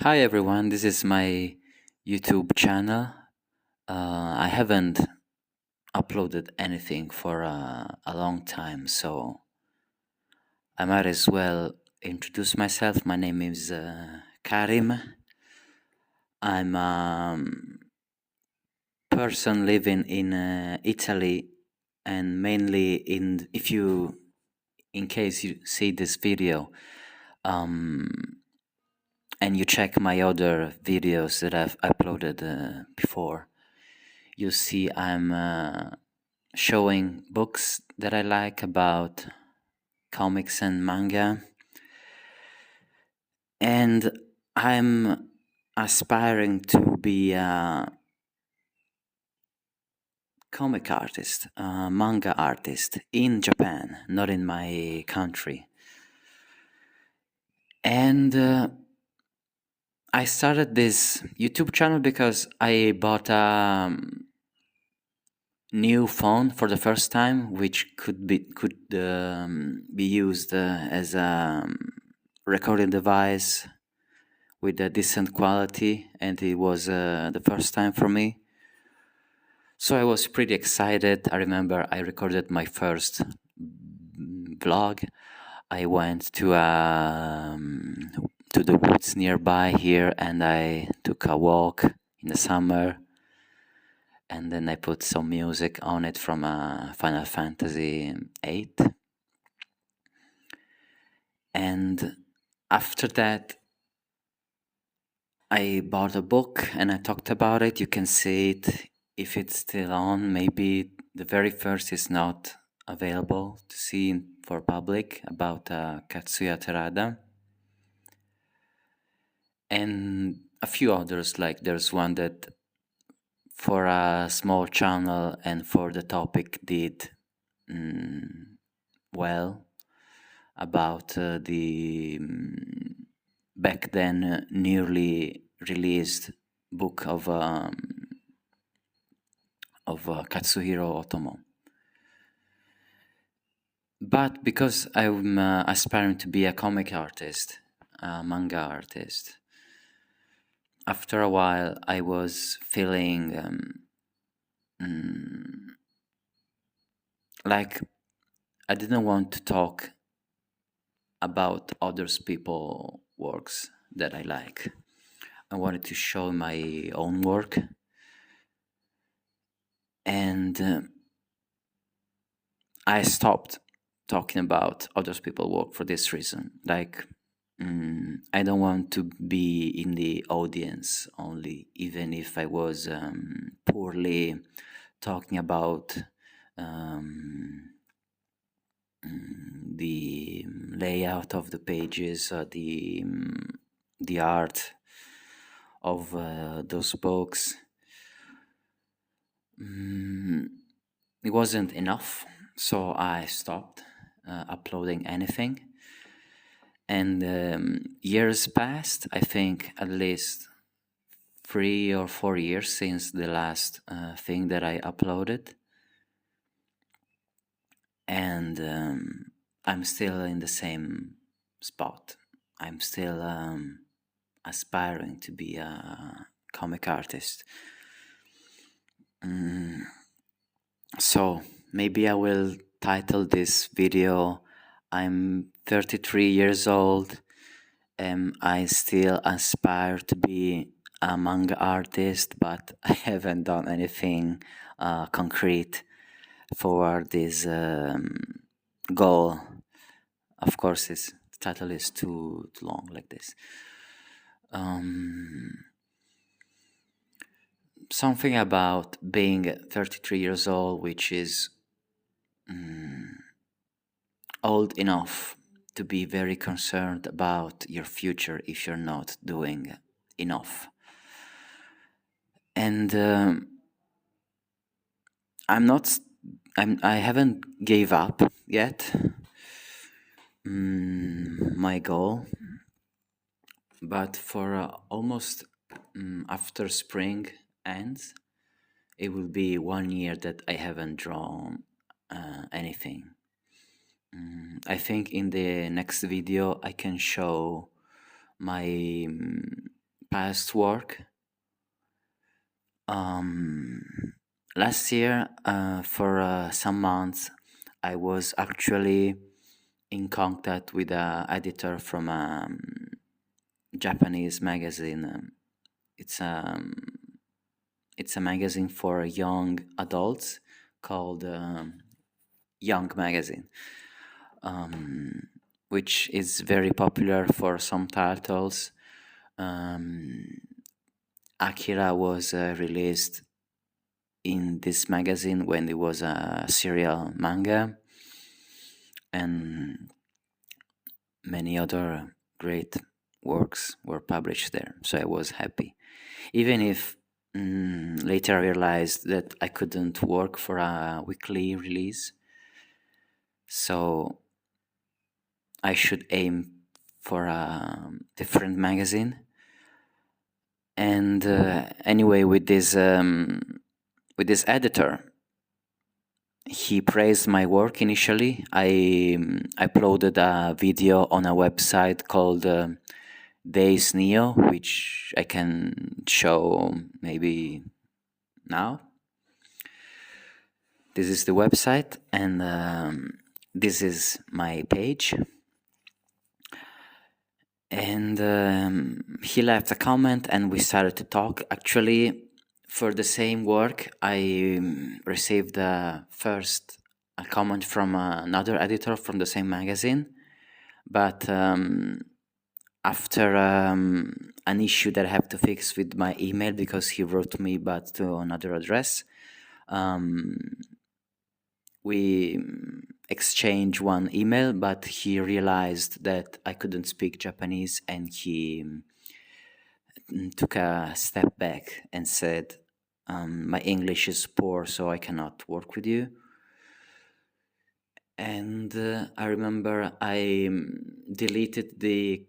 Hi everyone, this is my YouTube channel. I haven't uploaded anything for a long time, so I might as well introduce myself. My name is Karim. I'm a person living in Italy, and mainly in case you see this video, um, and you check my other videos that I've uploaded before, you see I'm showing books that I like about comics and manga, and I'm aspiring to be a comic artist, a manga artist in Japan, not in my country. And I started this YouTube channel because I bought a new phone for the first time, which could be used as a recording device with a decent quality, and it was the first time for me. So I was pretty excited. I remember I recorded my first vlog. I went to the woods nearby here, and I took a walk in the summer, and then I put some music on it from Final Fantasy VIII. And after that, I bought a book and I talked about it. You can see it if it's still on. Maybe the very first is not available to see for public, about Katsuya Terada. And a few others, like there's one that for a small channel and for the topic did well, about the back then newly released book of Katsuhiro Otomo. But because I'm aspiring to be a comic artist, a manga artist, after a while I was feeling like I didn't want to talk about others people works that I like. I wanted to show my own work, and I stopped talking about others people work for this reason. Like, I don't want to be in the audience only, even if I was poorly talking about the layout of the pages, the art of those books. It wasn't enough, so I stopped uploading anything. And years passed, I think at least 3 or 4 years since the last thing that I uploaded. And I'm still in the same spot. I'm still aspiring to be a comic artist. So maybe I will title this video, I'm 33 years old, and I still aspire to be a manga artist, but I haven't done anything concrete for this goal. Of course, the title is too long like this. Something about being 33 years old, which is old enough to be very concerned about your future if you're not doing enough. And I haven't gave up yet my goal, but for almost after spring ends, it will be 1 year that I haven't drawn anything. I think in the next video I can show my past work. Last year, for some months, I was actually in contact with an editor from a Japanese magazine. It's it's a magazine for young adults called Young Magazine, which is very popular for some titles. Akira was released in this magazine when it was a serial manga, and many other great works were published there. So I was happy, even if later I realized that I couldn't work for a weekly release. So I should aim for a different magazine. And anyway, with this editor, he praised my work initially. I uploaded a video on a website called Days Neo, which I can show maybe now. This is the website, and this is my page. And he left a comment, and we started to talk. Actually, for the same work, I received first a comment from another editor from the same magazine, but after an issue that I have to fix with my email, because he wrote me but to another address, we exchanged one email, but he realized that I couldn't speak Japanese, and he took a step back and said, my English is poor, so I cannot work with you. And I remember I deleted the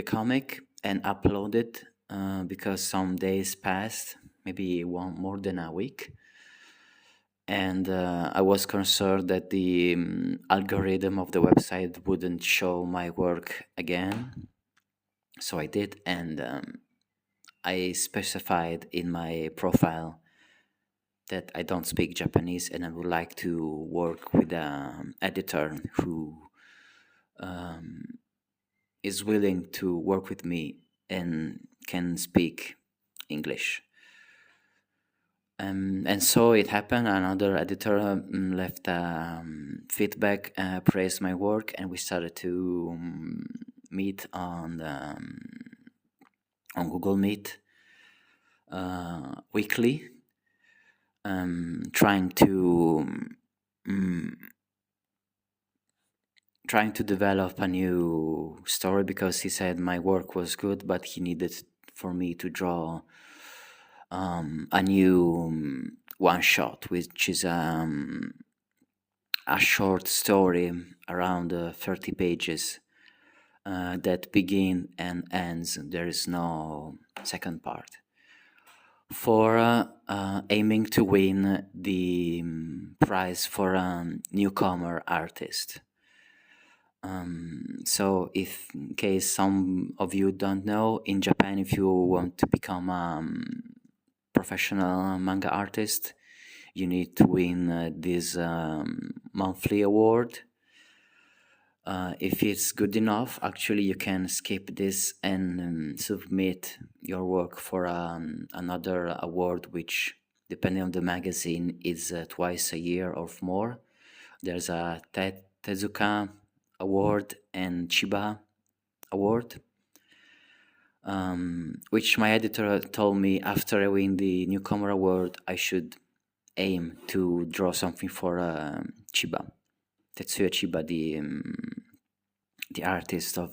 comic and uploaded because some days passed, maybe more than a week. And I was concerned that the algorithm of the website wouldn't show my work again. So I did, and I specified in my profile that I don't speak Japanese and I would like to work with an editor who is willing to work with me and can speak English. And so it happened. Another editor left feedback, praised my work, and we started to meet on Google Meet weekly, trying to develop a new story, because he said my work was good, but he needed for me to draw a new one shot, which is a short story around 30 pages that begin and ends. There is no second part, for aiming to win the prize for newcomer artist. So if in case some of you don't know, in Japan, if you want to become a professional manga artist, you need to win this monthly award. If it's good enough, actually you can skip this and submit your work for another award, which, depending on the magazine, is twice a year or more. There's a Tezuka award and Chiba award, which my editor told me after I win the newcomer award, I should aim to draw something for Chiba, Tetsuya Chiba, the artist of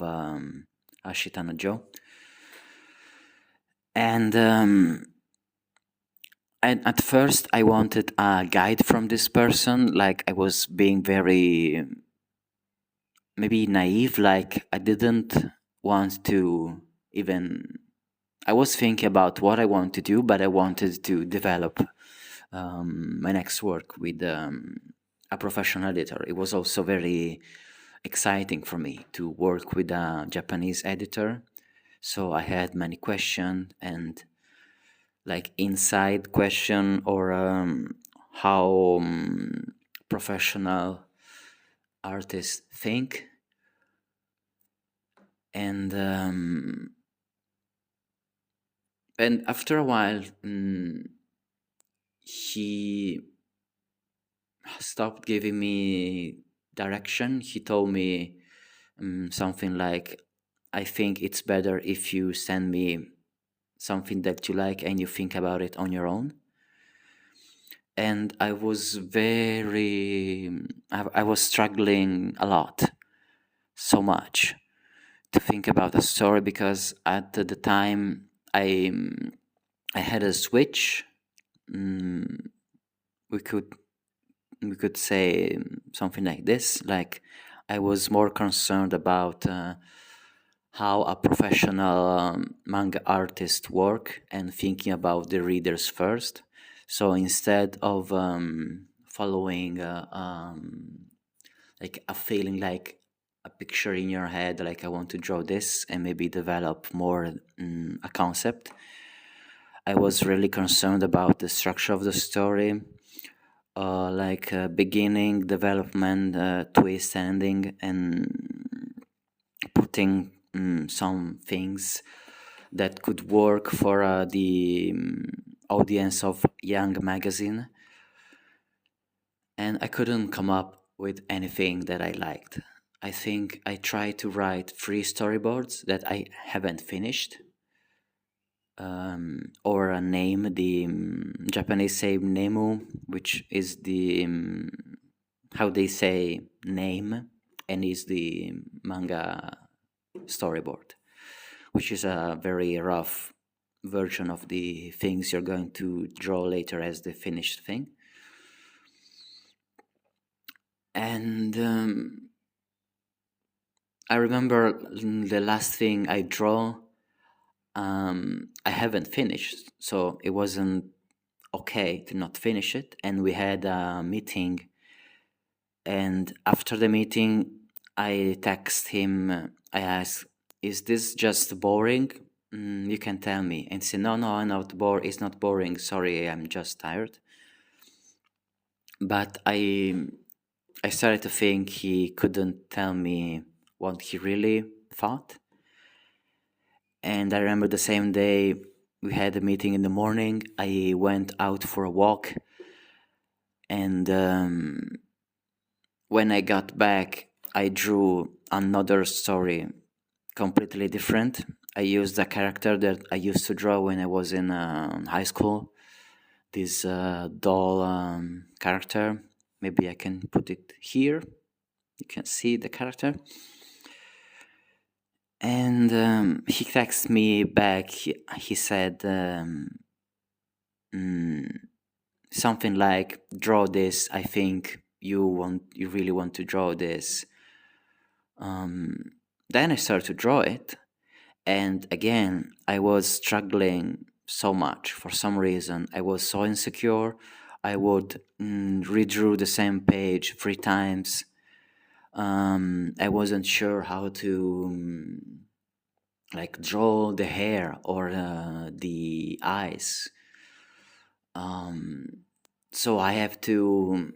Ashitano Joe. And at first I wanted a guide from this person, like I was being very maybe naive, like I didn't want to even, I was thinking about what I want to do, but I wanted to develop my next work with a professional editor. It was also very exciting for me to work with a Japanese editor, So I had many questions and like inside question or how professional artists think. And after a while, he stopped giving me direction. He told me something like, I think it's better if you send me something that you like and you think about it on your own. And I was I was struggling a lot, so much, to think about a story, because at the time I had a switch. We could say something like this, like I was more concerned about how a professional manga artist work and thinking about the readers first. So instead of following like a feeling, like a picture in your head, like I want to draw this and maybe develop more a concept, I was really concerned about the structure of the story, like beginning, development, twist, ending, and putting some things that could work for the audience of young magazine. And I couldn't come up with anything that I liked. I think I tried to write 3 storyboards that I haven't finished, or a name, the Japanese say nemu, which is the how they say name, and is the manga storyboard, which is a very rough version of the things you're going to draw later as the finished thing. And I remember the last thing I draw, I haven't finished, so it wasn't okay to not finish it. And we had a meeting, and after the meeting, I text him. I asked, "Is this just boring? You can tell me." And he said, "No, I'm not bored. It's not boring. Sorry, I'm just tired." But I started to think he couldn't tell me what he really thought. And I remember the same day we had a meeting in the morning. I went out for a walk, and when I got back, I drew another story completely different. I used a character that I used to draw when I was in high school, this doll character. Maybe I can put it here. You can see the character. And he texted me back. He said something like, "Draw this. I think you really want to draw this." Then I started to draw it, and again I was struggling so much. For some reason, I was so insecure. I would redraw the same page 3 times. I wasn't sure how to like draw the hair or the eyes. So I have to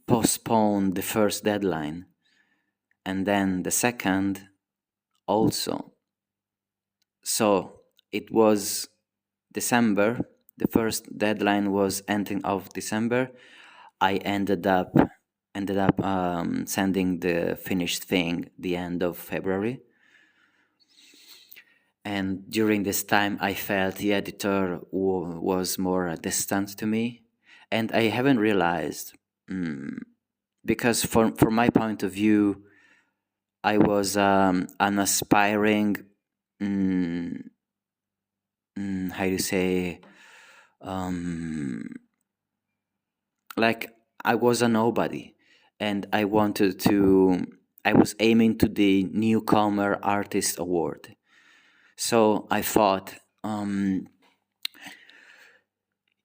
postpone the first deadline, and then the second also. So it was December. The first deadline was ending of December. I ended up sending the finished thing the end of February. And during this time, I felt the editor was more distant to me, and I haven't realized, because from my point of view, I was an aspiring, how do you say, like I was a nobody, and I was aiming to the Newcomer Artist Award. So I thought,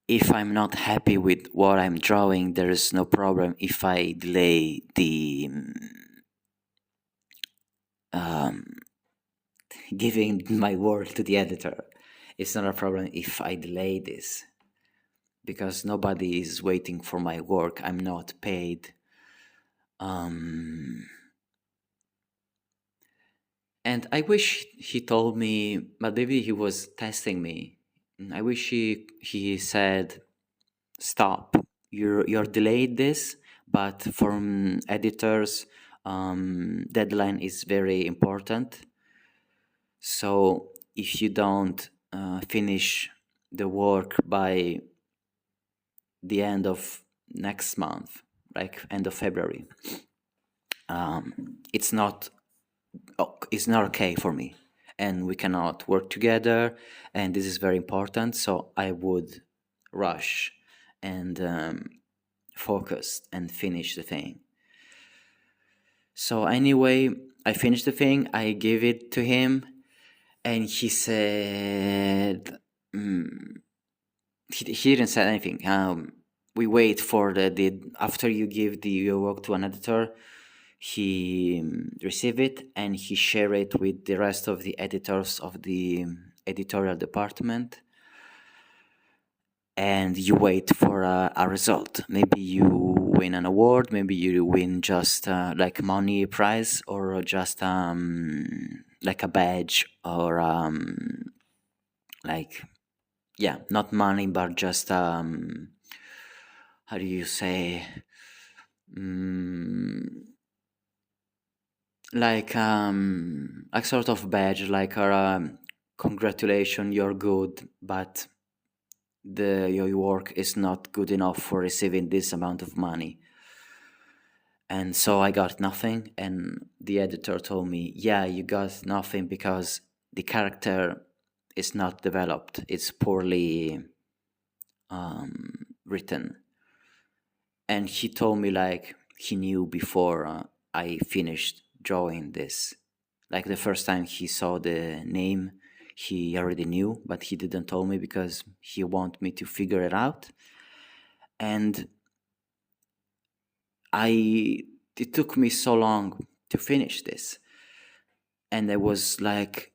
if I'm not happy with what I'm drawing, there is no problem if I delay the giving my work to the editor. It's not a problem if I delay this, because nobody is waiting for my work. I'm not paid. And I wish he told me, but maybe he was testing me. I wish he said, "Stop. You're delayed this, but from editors, deadline is very important. So if you don't finish the work by the end of next month, like end of February, it's not it's not okay for me, and we cannot work together, and this is very important." So I would rush and focus and finish the thing. So anyway, I finished the thing, I gave it to him, and he said, he didn't say anything. We wait for the after you give your work to an editor, he receive it and he share it with the rest of the editors of the editorial department, and you wait for a result. Maybe you win an award, maybe you win just like money prize, or just like a badge, or like, yeah, not money, but just how do you say, like a sort of badge, like a congratulation, you're good, but your work is not good enough for receiving this amount of money. And so I got nothing, and the editor told me, yeah, you got nothing because the character is not developed, it's poorly written. And he told me like he knew before I finished drawing this. Like the first time he saw the name, he already knew, but he didn't tell me because he wanted me to figure it out. And it took me so long to finish this. And I was like,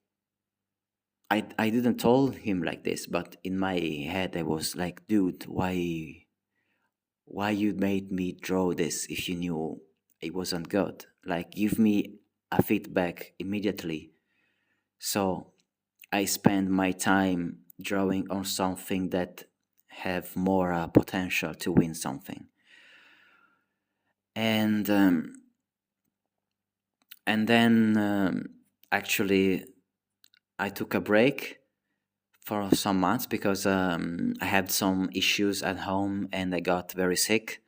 I didn't tell him like this, but in my head I was like, dude, why you made me draw this if you knew it wasn't good? Like, give me a feedback immediately. So I spend my time drawing on something that have more potential to win something. And then actually I took a break for some months because I had some issues at home and I got very sick.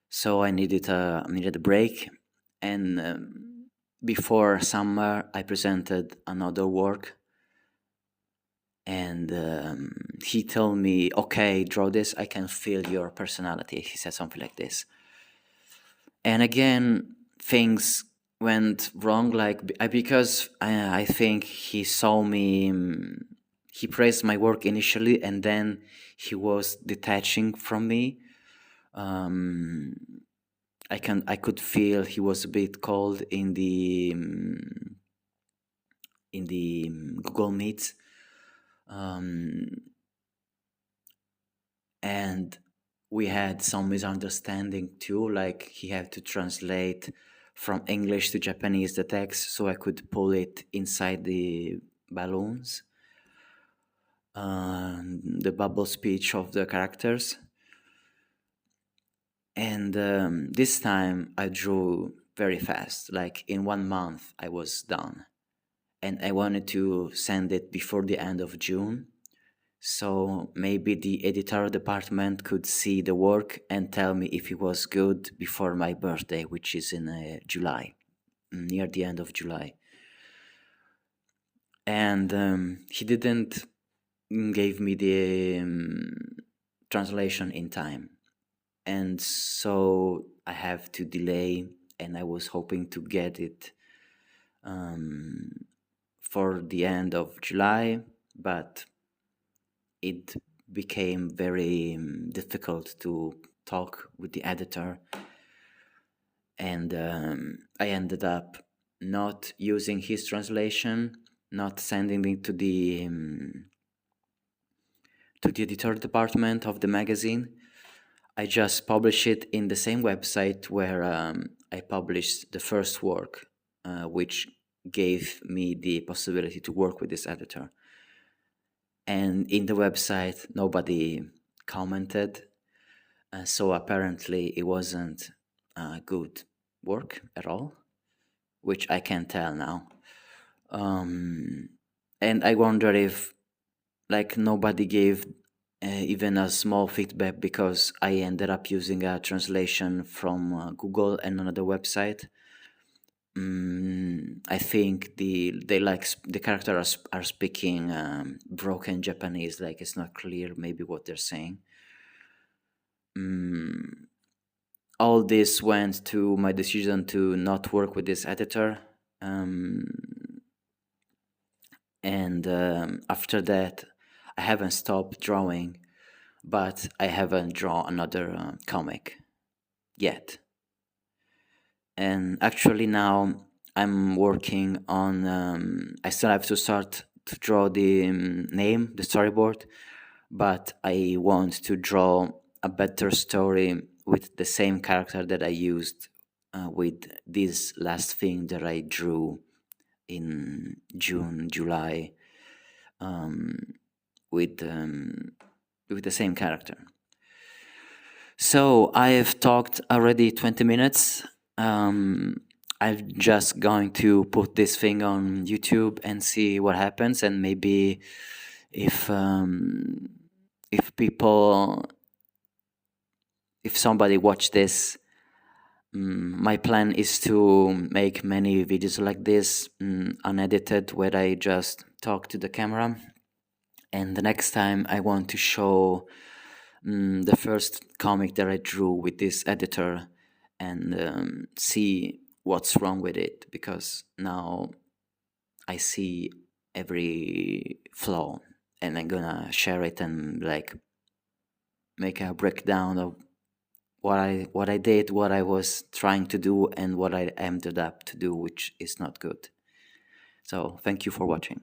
So I needed a break, and before summer I presented another work, and he told me, okay, draw this, I can feel your personality. He said something like this. And again, things went wrong, like because I think he saw me, he praised my work initially, and then he was detaching from me. I could feel he was a bit cold in the Google Meet, and we had some misunderstanding too. Like, he had to translate from English to Japanese the text so I could pull it inside the balloons, the bubble speech of the characters. And this time I drew very fast, like in 1 month I was done. And I wanted to send it before the end of June, so maybe the editorial department could see the work and tell me if it was good before my birthday, which is in July, near the end of July. And he didn't give me the translation in time. And so I have to delay, and I was hoping to get it for the end of July, but it became very difficult to talk with the editor, and I ended up not using his translation, not sending it to the editor department of the magazine. I just publish it in the same website where I published the first work, which gave me the possibility to work with this editor. And in the website, nobody commented, so apparently it wasn't good work at all, which I can tell now. And I wonder if like nobody gave even a small feedback because I ended up using a translation from Google and another website. I think they like the characters are speaking broken Japanese, like it's not clear maybe what they're saying. All this went to my decision to not work with this editor. And after that, I haven't stopped drawing, but I haven't drawn another comic yet. And actually now I'm working on, I still have to start to draw the name, the storyboard, but I want to draw a better story with the same character that I used with this last thing that I drew in June, July, with the same character. So I have talked already 20 minutes. I'm just going to put this thing on YouTube and see what happens, and maybe if people, if somebody watch this, my plan is to make many videos like this, unedited, where I just talk to the camera. And the next time I want to show the first comic that I drew with this editor and see what's wrong with it, because now I see every flaw, and I'm gonna share it and like make a breakdown of what I did, what I was trying to do, and what I ended up to do, which is not good. So thank you for watching.